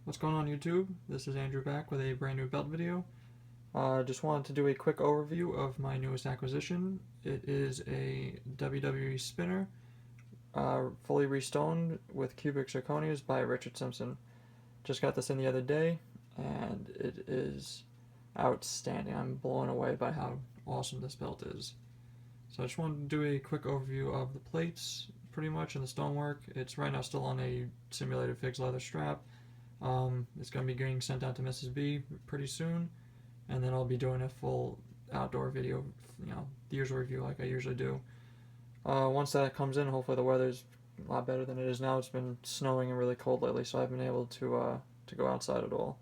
What's going on YouTube? This is Andrew back with a brand new belt video. Just wanted to do a quick overview of my newest acquisition. It is a WWE Spinner, fully restoned with Cubic Zirconias by Richard Simpson. Just got this in the other day, and it is outstanding. I'm blown away by how awesome this belt is. So I just wanted to do a quick overview of the plates, pretty much, and the stonework. It's right now still on a simulated fixed leather strap. It's going to be getting sent out to Mrs. B pretty soon, and then I'll be doing a full outdoor video, the usual review like I usually do. Once that comes in, hopefully the weather's a lot better than it is now. It's been snowing and really cold lately, so I haven't been able to go outside at all.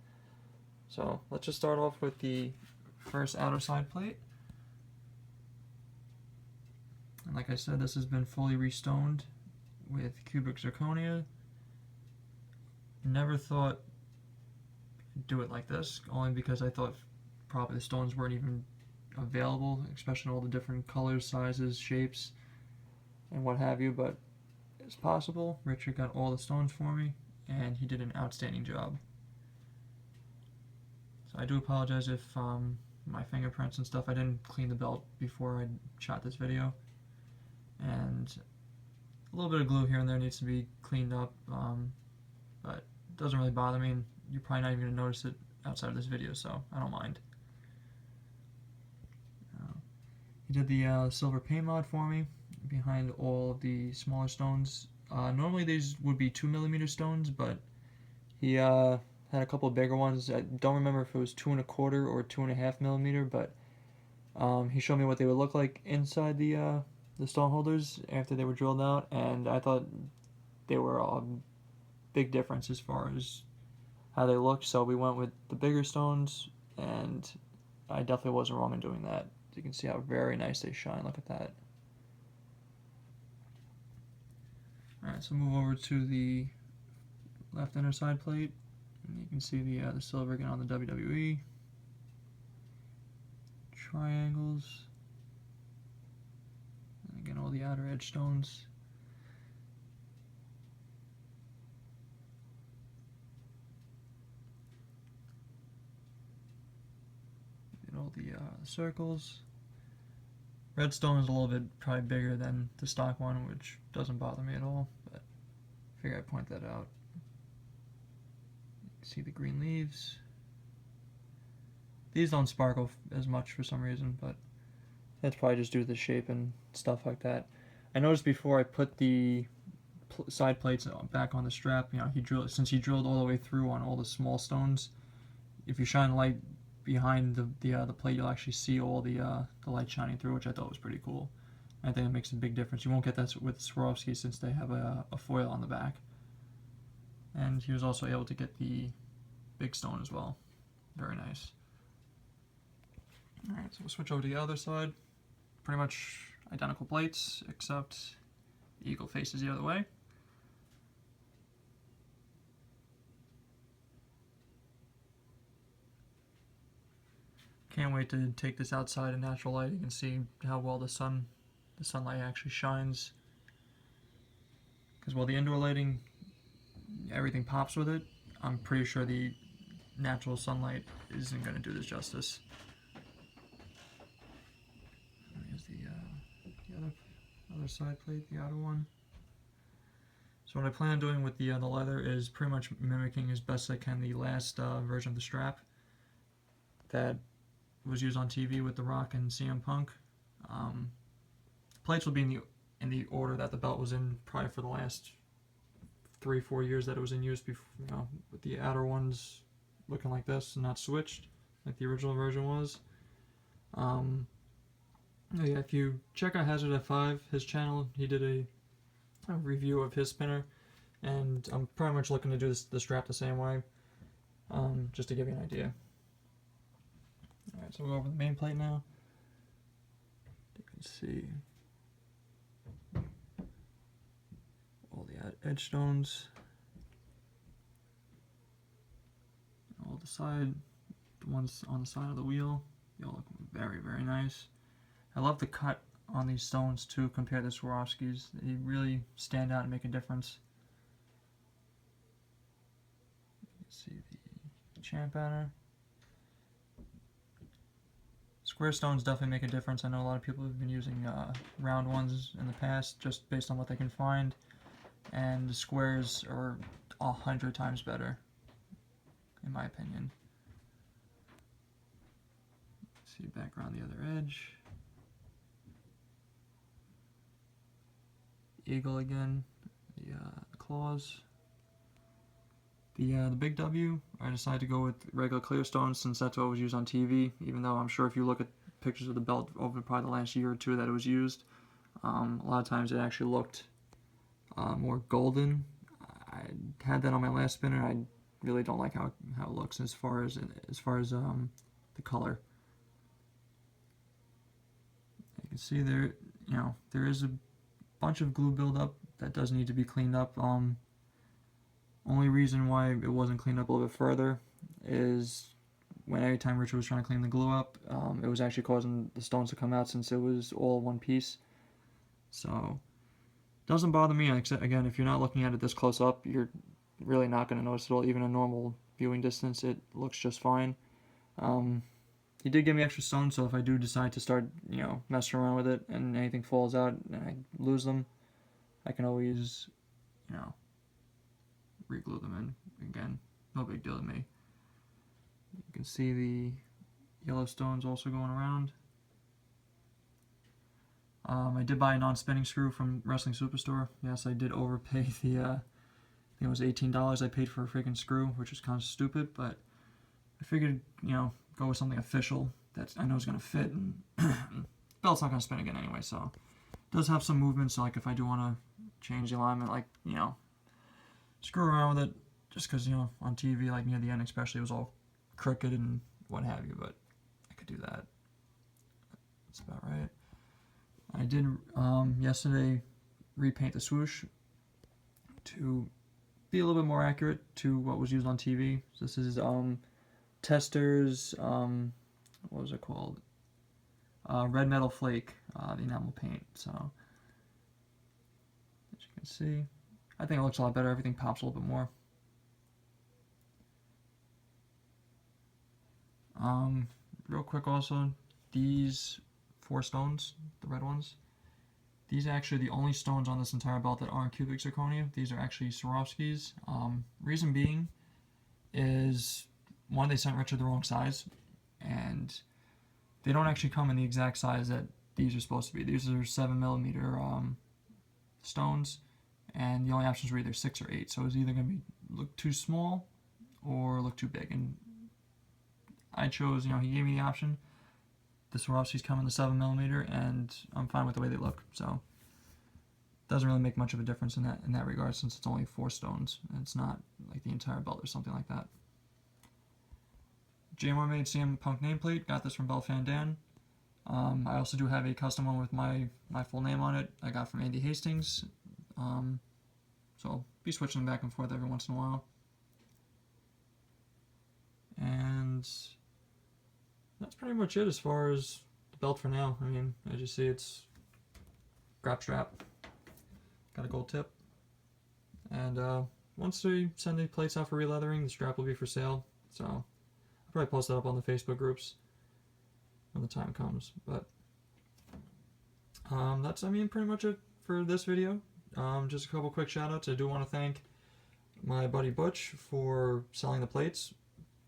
So let's just start off with the first outer side plate. And like I said, this has been fully restoned with Cubic Zirconia. Never thought I'd do it like this, only because I thought probably the stones weren't even available, especially in all the different colors, sizes, shapes, and what have you, but it's possible. Richard got all the stones for me, and he did an outstanding job. So I do apologize if my fingerprints and stuff, I didn't clean the belt before I shot this video, and a little bit of glue here and there needs to be cleaned up, but it doesn't really bother me, and you're probably not even going to notice it outside of this video, so I don't mind. He did the silver paint mod for me behind all of the smaller stones. Normally these would be 2mm stones, but he had a couple of bigger ones. I don't remember if it was 2 1/4 or 2.5mm, but he showed me what they would look like inside the stone holders after they were drilled out, and I thought they were a big difference as far as how they look. So we went with the bigger stones, and I definitely wasn't wrong in doing that. You can see how very nice they shine. Look at that. Alright, so move over to the left inner side plate, and you can see the silver again on the WWE. Triangles. And again, all the outer edge stones. And all the circles. Redstone is a little bit probably bigger than the stock one, which doesn't bother me at all, but I figure I'd point that out. You can see the green leaves. These don't sparkle as much for some reason, but that's probably just due to the shape and stuff like that. I noticed before I put the side plates back on the strap, since he drilled all the way through on all the small stones, if you shine light behind the plate, you'll actually see all the light shining through, which I thought was pretty cool. I think it makes a big difference. You won't get that with Swarovski since they have a foil on the back. And he was also able to get the big stone as well. Very nice. Alright, so we'll switch over to the other side. Pretty much identical plates, except the eagle faces the other way. Can't wait to take this outside in natural light. You can see how well the sunlight actually shines. Because while the indoor lighting, everything pops with it, I'm pretty sure the natural sunlight isn't going to do this justice. Here's the other side plate, the outer one. So what I plan on doing with the leather is pretty much mimicking as best I can the last version of the strap that was used on TV with The Rock and CM Punk. Plates will be in the order that the belt was in probably for the last 3-4 years that it was in use, before, with the outer ones looking like this and not switched like the original version was. Yeah, if you check out Hazard F5, his channel, he did a review of his spinner, and I'm pretty much looking to do the strap the same way, just to give you an idea. Alright, so we'll go over the main plate now. You can see all the edge stones, all the ones on the side of the wheel. They all look very, very nice. I love the cut on these stones too compared to Swarovskis. They really stand out and make a difference. You can see the champ banner. Square stones definitely make a difference. I know a lot of people have been using round ones in the past just based on what they can find, and the squares are 100 times better, in my opinion. See back around the other edge. Eagle again, the claws. The big W, I decided to go with regular clear stones since that's what was used on TV, even though I'm sure if you look at pictures of the belt over probably the last year or two that it was used, a lot of times it actually looked more golden. I had that on my last spinner. I really don't like how it looks as far as the color. You can see there, there is a bunch of glue buildup that does need to be cleaned up. Only reason why it wasn't cleaned up a little bit further is when every time Richard was trying to clean the glue up, it was actually causing the stones to come out since it was all one piece. So doesn't bother me, except again, if you're not looking at it this close up, you're really not going to notice it all. Even a normal viewing distance, it looks just fine. He did give me extra stones, so if I do decide to start, messing around with it and anything falls out and I lose them, I can always, re-glue them in. Again, no big deal to me. You can see the yellow stones also going around. I did buy a non-spinning screw from Wrestling Superstore. Yes, I did overpay the, I think it was $18 I paid for a freaking screw, which is kind of stupid, but I figured, go with something official that I know is going to fit, and belt's not going to spin again anyway, so it does have some movement, so like if I do want to change the alignment, like, screw around with it, just because, on TV, like near the end especially, it was all crooked and what have you, but I could do that. That's about right. I did, yesterday, repaint the swoosh to be a little bit more accurate to what was used on TV. So this is, Tester's, what was it called? Red Metal Flake, the enamel paint, so, as you can see, I think it looks a lot better. Everything pops a little bit more. Real quick also, these 4 stones, the red ones, these are actually the only stones on this entire belt that aren't Cubic Zirconia. These are actually Swarovskis. Reason being is, one, they sent Richard the wrong size, and they don't actually come in the exact size that these are supposed to be. These are 7mm stones, and the only options were either 6 or 8, so it was either going to be look too small or look too big, and I chose, he gave me the option. The Swarovskis come in the 7mm, and I'm fine with the way they look, so it doesn't really make much of a difference in that regard, since it's only 4 stones, and it's not like the entire belt or something like that. JMR made CM Punk nameplate, got this from Belt Fan Dan. I also do have a custom one with my full name on it, I got from Andy Hastings. So I'll be switching them back and forth every once in a while. And that's pretty much it as far as the belt for now. I mean, as you see, it's grab strap, got a gold tip, and once they send the plates out for re-leathering, the strap will be for sale, so I'll probably post that up on the Facebook groups when the time comes. But that's, pretty much it for this video. Just a couple quick shout outs. I do want to thank my buddy Butch for selling the plates.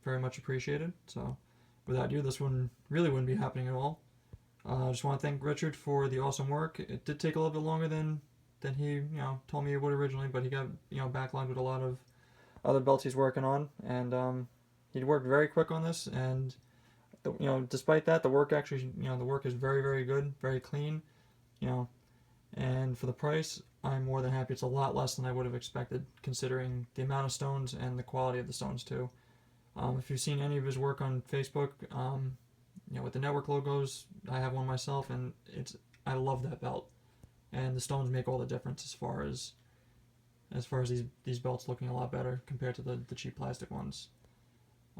Very much appreciated. So without you, this one really wouldn't be happening at all. I just want to thank Richard for the awesome work. It did take a little bit longer than he told me it would originally, but he got backlogged with a lot of other belts he's working on, and he worked very quick on this. And despite that, the work actually the work is very, very good, very clean. And for the price, I'm more than happy. It's a lot less than I would have expected, considering the amount of stones and the quality of the stones too. If you've seen any of his work on Facebook, with the network logos, I have one myself, and I love that belt. And the stones make all the difference as far as these belts looking a lot better compared to the cheap plastic ones.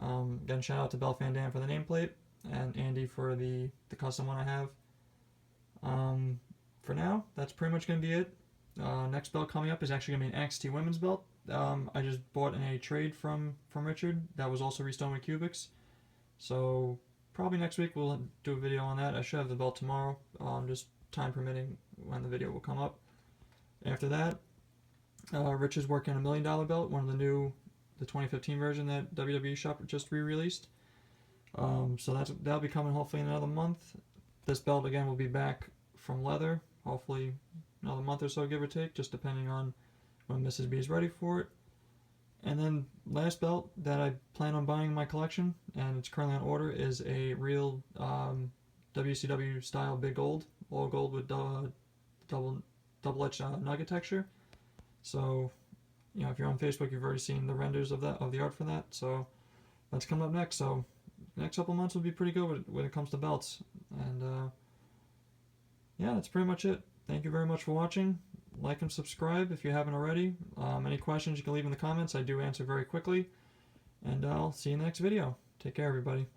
Again, shout out to Belt Fan Dan for the nameplate, and Andy for the custom one I have. For now, that's pretty much going to be it. Next belt coming up is actually going to be an NXT women's belt. I just bought in a trade from Richard that was also restoned with Cubics. So probably next week we'll do a video on that. I should have the belt tomorrow, just time permitting when the video will come up. After that, Rich is working on a $1 million belt, one of the 2015 version that WWE Shop just re-released. So that'll be coming hopefully in another month. This belt again will be back from leather, hopefully another month or so, give or take, just depending on when Mrs. B is ready for it. And then last belt that I plan on buying in my collection, and it's currently on order, is a real WCW style big gold, all gold with double-edged nugget texture. So, you know, if you're on Facebook, you've already seen the renders of the art for that. So that's coming up next. So the next couple months will be pretty good when it comes to belts. And yeah, that's pretty much it. Thank you very much for watching. Like and subscribe if you haven't already. Any questions you can leave in the comments. I do answer very quickly. And I'll see you in the next video. Take care, everybody.